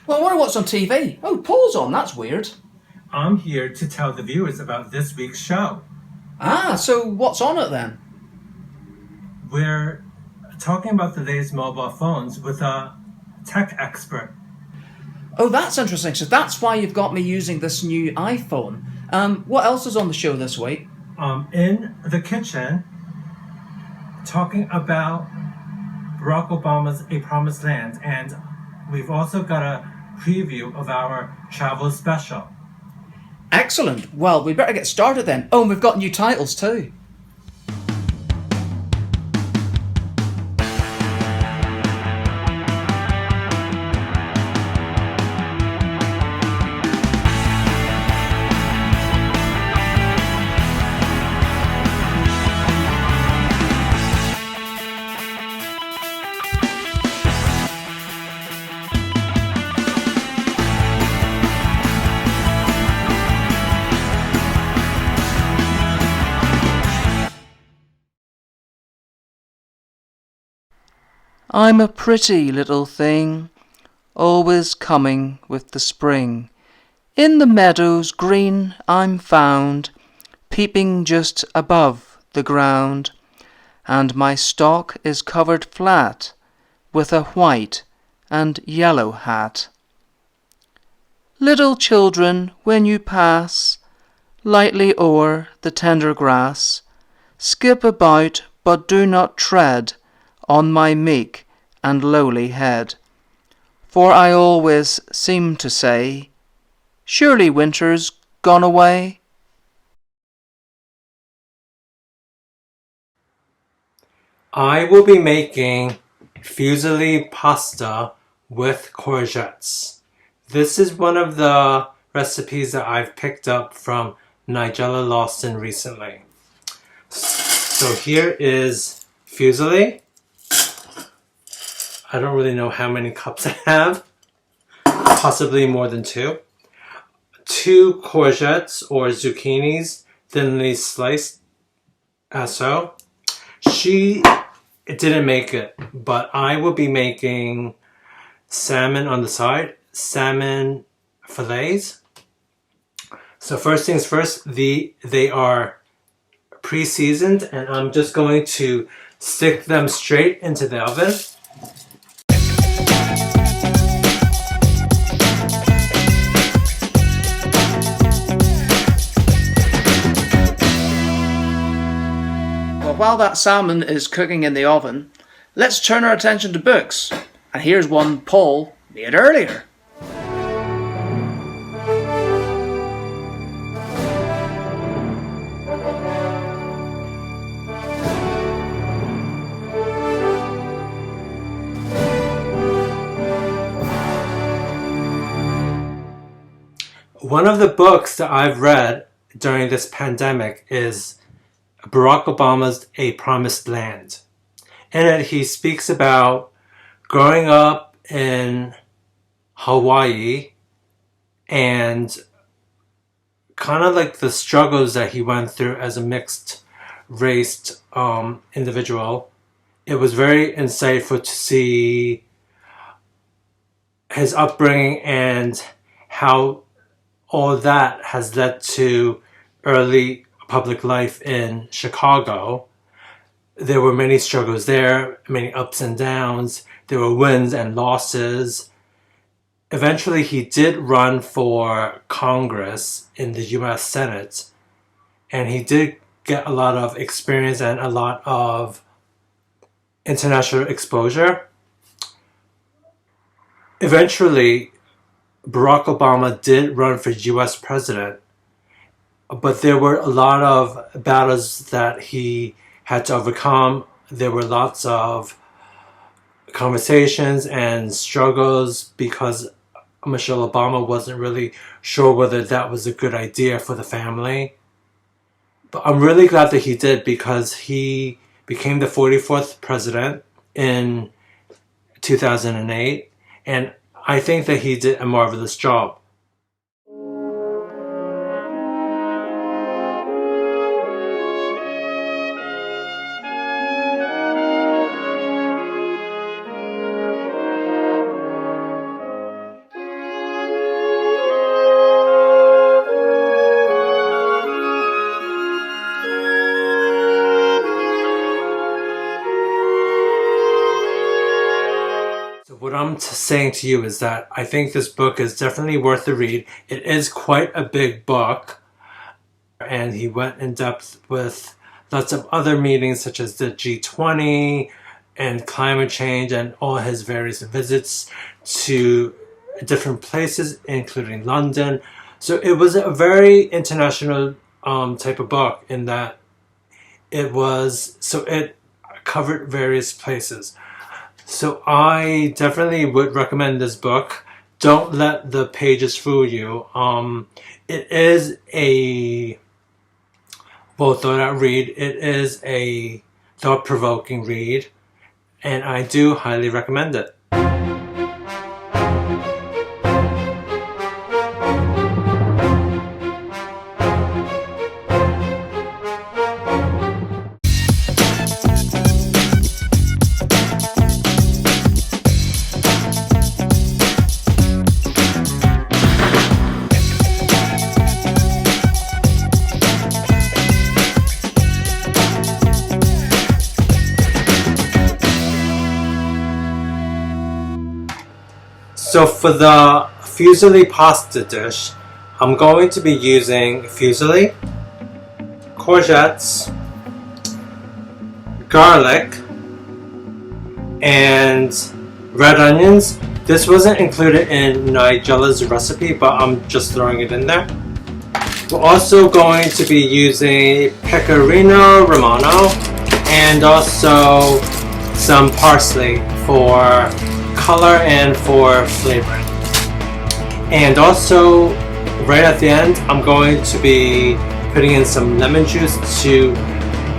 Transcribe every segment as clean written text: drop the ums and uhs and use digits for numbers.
Well, I wonder what's on TV. Oh, Paul's on, that's weird. I'm here to tell the viewers about this week's show. Ah, so what's on it then? We're talking about the latest mobile phones with a tech expert. Oh, that's interesting. So that's why you've got me using this new iPhone. What else is on the show this week? In the kitchen, talking about Barack Obama's A Promised Land, and we've also got a preview of our travel special. Excellent. Well, we better get started then. Oh, and we've got new titles too. I'm a pretty little thing, always coming with the spring. In the meadows green I'm found, peeping just above the ground, and my stalk is covered flat with a white and yellow hat. Little children, when you pass lightly o'er the tender grass, skip about, but do not tread on my meek and lowly head. For I always seem to say, surely winter's gone away. I will be making fusilli pasta with courgettes. This is one of the recipes that I've picked up from Nigella Lawson recently. So here is fusilli. I don't really know how many cups I have. Possibly more than two. 2 courgettes or zucchinis, thinly sliced as so. She didn't make it, but I will be making salmon on the side, salmon fillets. So first things first, they are pre-seasoned, and I'm just going to stick them straight into the oven. Well, while that salmon is cooking in the oven, let's turn our attention to books. And here's one Paul made earlier. One of the books that I've read during this pandemic is Barack Obama's A Promised Land. In it, he speaks about growing up in Hawaii and kind of like the struggles that he went through as a mixed race individual. It was very insightful to see his upbringing and how all that has led to early public life in Chicago. There were many struggles there, many ups and downs. There were wins and losses. Eventually, he did run for Congress in the U.S. Senate, and he did get a lot of experience and a lot of international exposure. Eventually, Barack Obama did run for U.S. president, but there were a lot of battles that he had to overcome. There were lots of conversations and struggles because Michelle Obama wasn't really sure whether that was a good idea for the family. But I'm really glad that he did, because he became the 44th president in 2008, and I think that he did a marvelous job. So what I'm saying to you is that I think this book is definitely worth the read. It is quite a big book, and he went in depth with lots of other meetings such as the G20 and climate change and all his various visits to different places, including London. So it was a very international type of book in that it covered various places. So I definitely would recommend this book. Don't let the pages fool you. It is a well-thought-out read. It is a thought-provoking read, and I do highly recommend it. So for the fusilli pasta dish, I'm going to be using fusilli, courgettes, garlic, and red onions. This wasn't included in Nigella's recipe, but I'm just throwing it in there. We're also going to be using pecorino romano and also some parsley for color and for flavoring. And also, right at the end, I'm going to be putting in some lemon juice to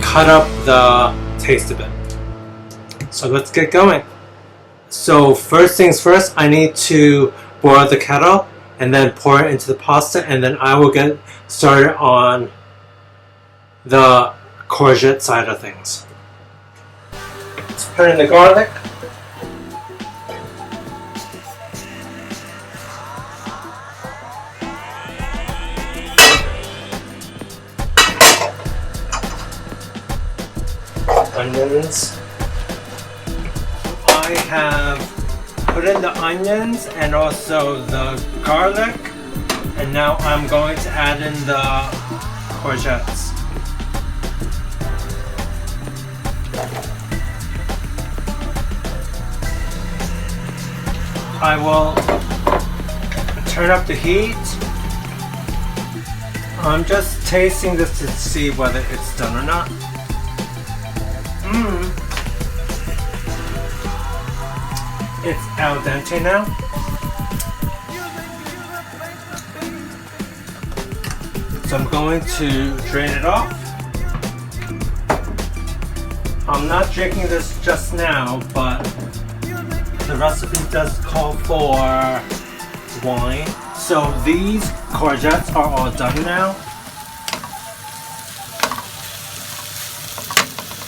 cut up the taste of it. So let's get going. So first things first, I need to boil the kettle and then pour it into the pasta, and then I will get started on the courgette side of things. Let's put in the garlic. Onions. I have put in the onions and also the garlic, and now I'm going to add in the courgettes. I will turn up the heat. I'm just tasting this to see whether it's done or not. It's al dente now. So I'm going to drain it off. I'm not drinking this just now, but the recipe does call for wine. So these courgettes are all done now.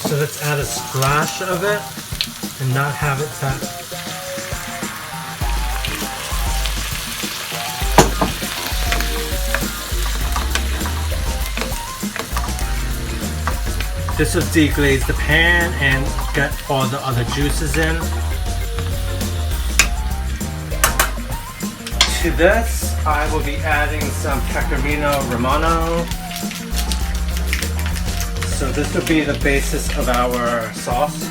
So let's add a splash of it and not have it that. This will deglaze the pan and get all the other juices in. To this, I will be adding some pecorino romano. So this will be the basis of our sauce.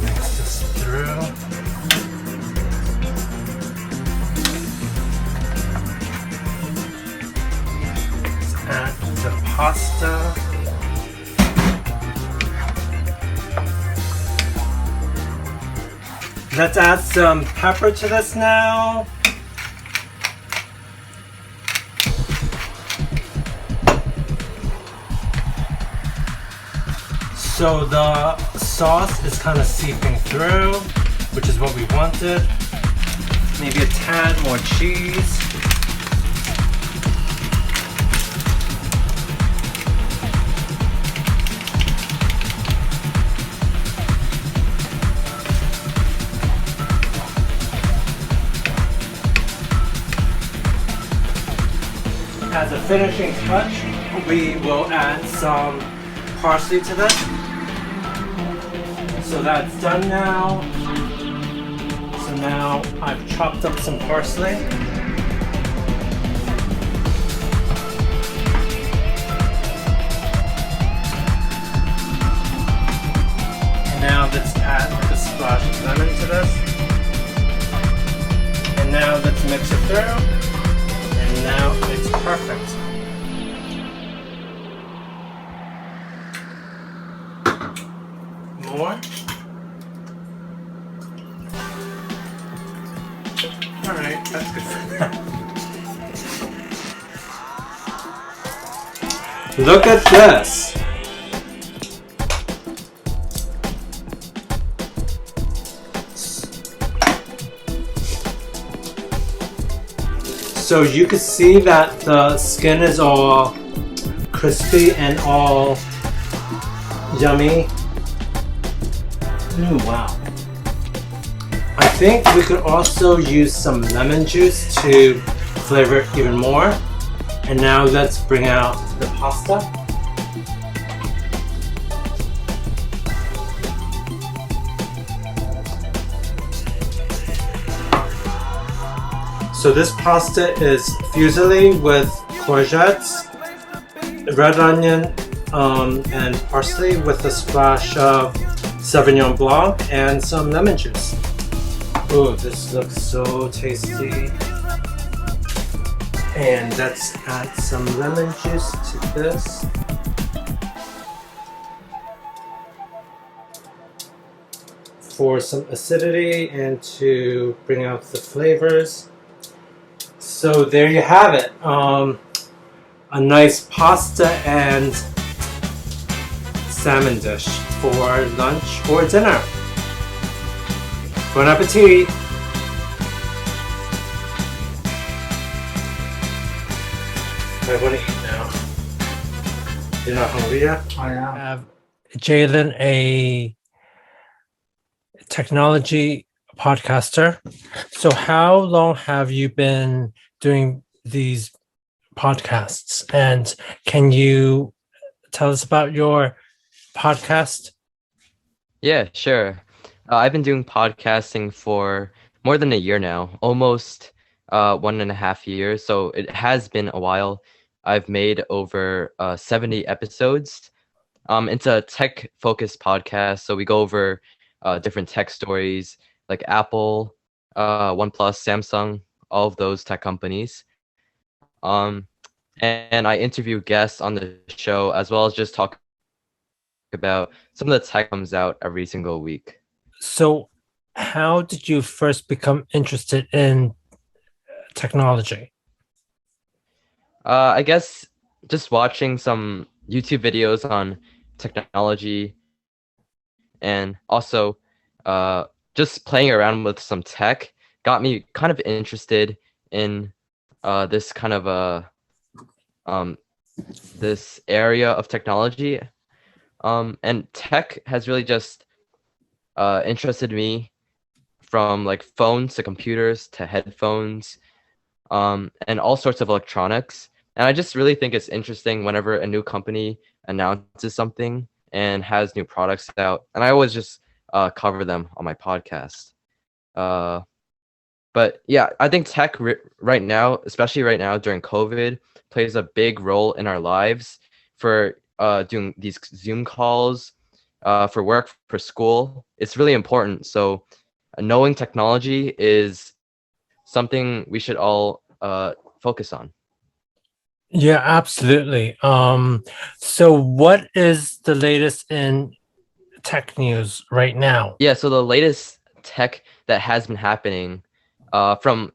Mix this through. Add the pasta. Let's add some pepper to this now. So the sauce is kind of seeping through, which is what we wanted. Maybe a tad more cheese. As a finishing touch, we will add some parsley to this. So that's done now. So now I've chopped up some parsley. And now let's add like a splash of lemon to this. And now let's mix it through. And now it's perfect. More. Alright, that's good for now. Look at this! So you can see that the skin is all crispy and all yummy. Wow. I think we could also use some lemon juice to flavor it even more. And now let's bring out the pasta. So this pasta is fusilli with courgettes, red onion, and parsley with a splash of Sauvignon Blanc and some lemon juice. Oh, this looks so tasty. And let's add some lemon juice to this. For some acidity and to bring out the flavors. So there you have it. A nice pasta and salmon dish for lunch or dinner. Bon appetit! I want to eat now. You're not hungry yet? I am. Have Jalen, a technology podcaster. So how long have you been doing these podcasts? And can you tell us about your podcast? Yeah, sure. I've been doing podcasting for more than a year now, almost 1.5 years. So it has been a while. I've made over 70 episodes. It's a tech-focused podcast, so we go over different tech stories like Apple, OnePlus, Samsung, all of those tech companies. And I interview guests on the show as well as just talk about some of the tech comes out every single week. So how did you first become interested in technology? I guess just watching some YouTube videos on technology and also just playing around with some tech got me kind of interested in this kind of this area of technology. And tech has really just interested me from like phones to computers to headphones and all sorts of electronics. And I just really think it's interesting whenever a new company announces something and has new products out. And I always just cover them on my podcast. But yeah, I think tech right now, especially right now during COVID, plays a big role in our lives for doing these Zoom calls, for work, for school. It's really important. So knowing technology is something we should all focus on. Yeah, absolutely. So what is the latest in tech news right now? Yeah, so the latest tech that has been happening from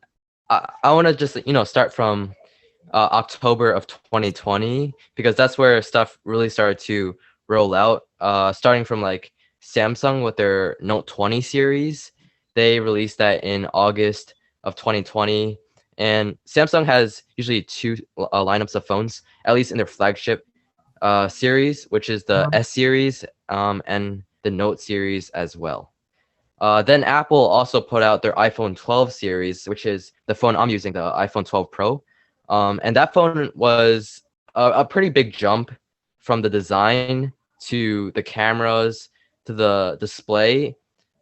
I want to just start from October of 2020 because that's where stuff really started to roll out. Starting from like Samsung with their Note 20 series, they released that in August of 2020. And Samsung has usually two lineups of phones, at least in their flagship series, which is the S series and the Note series as well. Then Apple also put out their iPhone 12 series, which is the phone I'm using, the iPhone 12 Pro. And that phone was a pretty big jump from the design to the cameras to the display.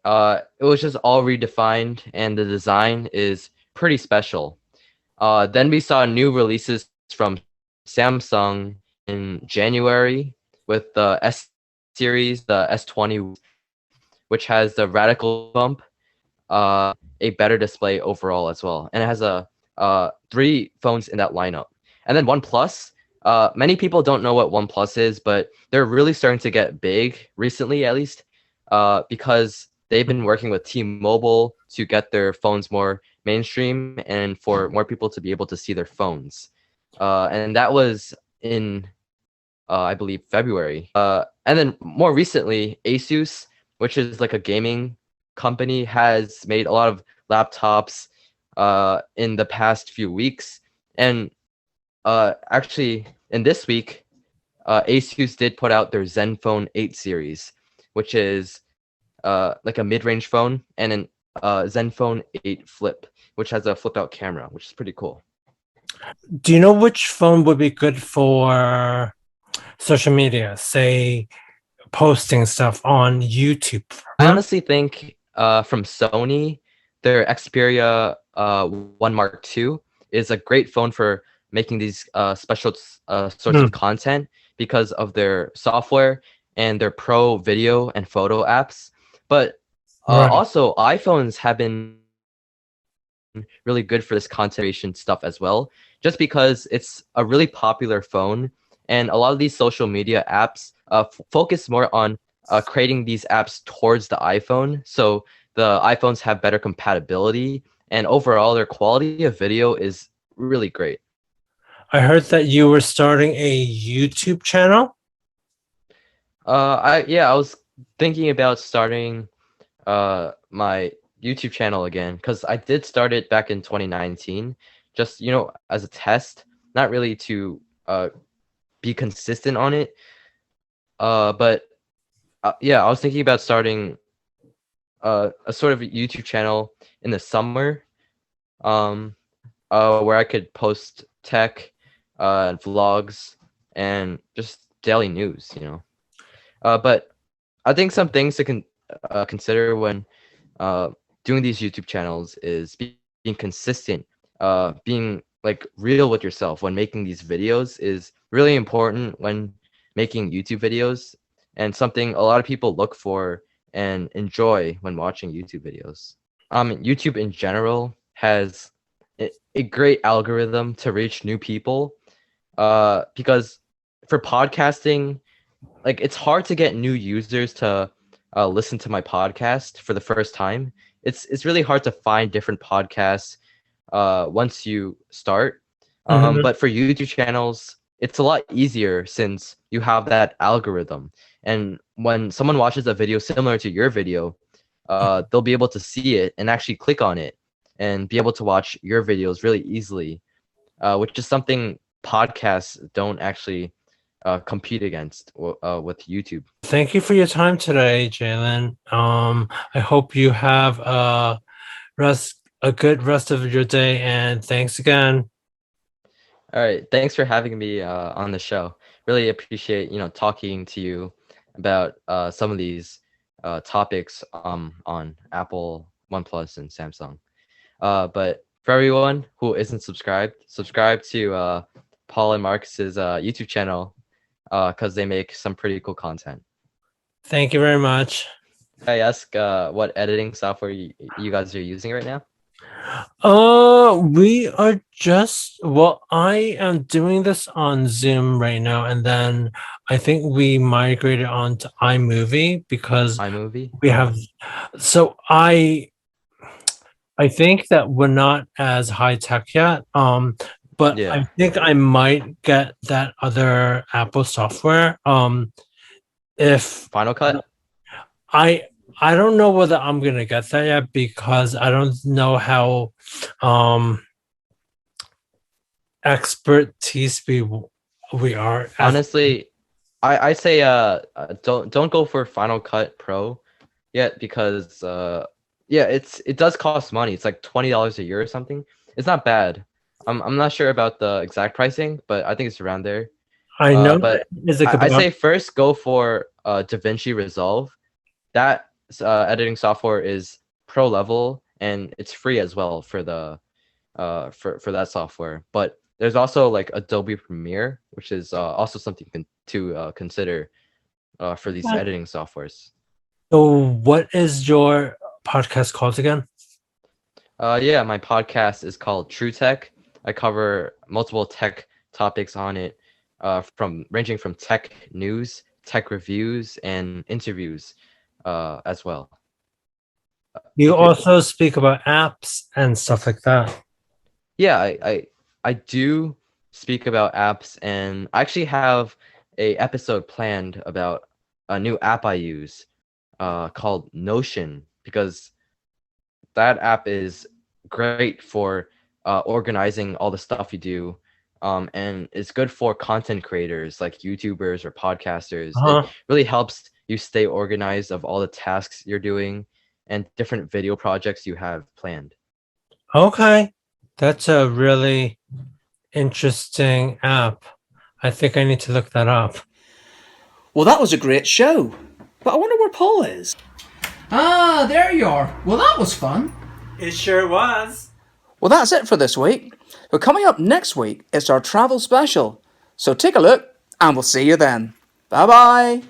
It was just all redefined, and the design is pretty special. Then we saw new releases from Samsung in January with the S series, the S20, which has the radical bump, a better display overall as well, and it has a three phones in that lineup. And then OnePlus. Many people don't know what OnePlus is, but they're really starting to get big recently, at least, because they've been working with T-Mobile to get their phones more mainstream and for more people to be able to see their phones. And that was in, I believe, February. And then more recently, Asus, which is like a gaming company, has made a lot of laptops in the past few weeks. And actually, in this week, Asus did put out their Zenfone 8 series, which is like a mid-range phone, and an Zenfone 8 Flip, which has a flip-out camera, which is pretty cool. Do you know which phone would be good for social media? Say posting stuff on YouTube. I honestly think from Sony, their Xperia 1 Mark II is a great phone for making these special sorts of content because of their software and their pro video and photo apps. But Right. also, iPhones have been really good for this content creation stuff as well, just because it's a really popular phone, and a lot of these social media apps focus more on creating these apps towards the iPhone, so the iPhones have better compatibility, and overall their quality of video is really great. I heard that you were starting a YouTube channel. I was thinking about starting my YouTube channel again, because I did start it back in 2019, just as a test, not really to be consistent on it. But yeah, I was thinking about starting a sort of YouTube channel in the summer, where I could post tech, vlogs, and just daily news. But I think some things to consider when doing these YouTube channels is being consistent, being like real with yourself when making these videos is really important when making YouTube videos, and something a lot of people look for and enjoy when watching YouTube videos. YouTube in general has a great algorithm to reach new people, because for podcasting, like it's hard to get new users to listen to my podcast for the first time. It's really hard to find different podcasts once you start. But for YouTube channels, it's a lot easier since you have that algorithm. And when someone watches a video similar to your video, they'll be able to see it and actually click on it and be able to watch your videos really easily, which is something podcasts don't actually compete against with YouTube. Thank you for your time today, Jalen. I hope you have a good rest of your day, and thanks again. All right, thanks for having me on the show. Really appreciate talking to you about some of these topics on Apple, OnePlus, and Samsung. But for everyone who isn't subscribed, subscribe to Paul and Marcus's YouTube channel, because they make some pretty cool content. Thank you very much. I ask what editing software you guys are using right now? We are I am doing this on Zoom right now, and then I think we migrated on to iMovie because iMovie? we have, so I think that we're not as high tech yet. But Yeah. I think I might get that other Apple software. If Final Cut? I don't know whether I'm gonna get that yet because I don't know how expertise we are. Honestly, I say don't go for Final Cut Pro yet, because yeah, it does cost money. It's like $20 a year or something. It's not bad. I'm not sure about the exact pricing, but I think it's around there. I know But is it I say first go for DaVinci Resolve. That editing software is pro level and it's free as well for the for that software. But there's also like Adobe Premiere, which is also something to consider for these editing softwares. So what is your podcast called again? Yeah, my podcast is called True Tech. I cover multiple tech topics on it, from ranging from tech news, tech reviews, and interviews, as well. You If you also speak about apps and stuff like that. Yeah, I do speak about apps, and I actually have a episode planned about a new app I use, called Notion, because that app is great for organizing all the stuff you do, and it's good for content creators like YouTubers or podcasters. It Uh-huh. really helps you stay organized of all the tasks you're doing and different video projects you have planned. Okay. That's a really interesting app. I think I need to look that up. Well, that was a great show. But I wonder where Paul is. Ah, there you are. Well, that was fun. It sure was. Well, that's it for this week. But coming up next week, it's our travel special. So take a look, and we'll see you then. Bye bye.